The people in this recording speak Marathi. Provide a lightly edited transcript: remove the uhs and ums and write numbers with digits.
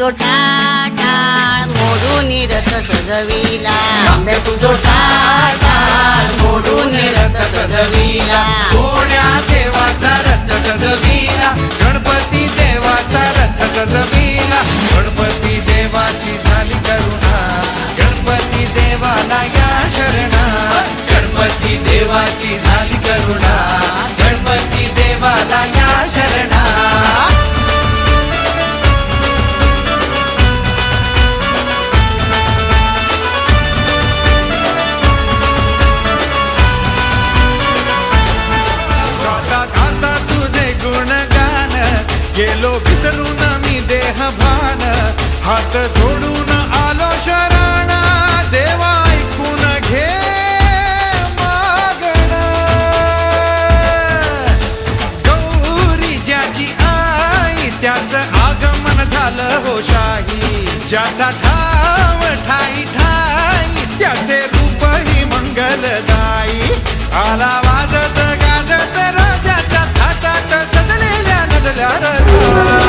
तुझो टाळ मोडून रथ सजविला, तांब्या तुझो टाळ मोडून रथ सजविला, कोण्या देवाचा रथ सजविला, गणपती देवाचा रथ सजविला, गणपती देवाची झाली करुणा, गणपती देवाला या शरणा, गणपती देवाची झाली करुणा, गणपती देवाला या शरणा. गेलो विसरून मी देह भान, हात जोडून आलो शरण, देवा ऐकून घे मागण. गौरी ज्याची आई त्याचं आगमन झालं हो शाही, ज्याचा ठाव ठाई ठाई त्याचे रूप ही मंगलदायी. आला वाजत गाजत राजाच्या थाटात सजलेल्या नडल्या रथा.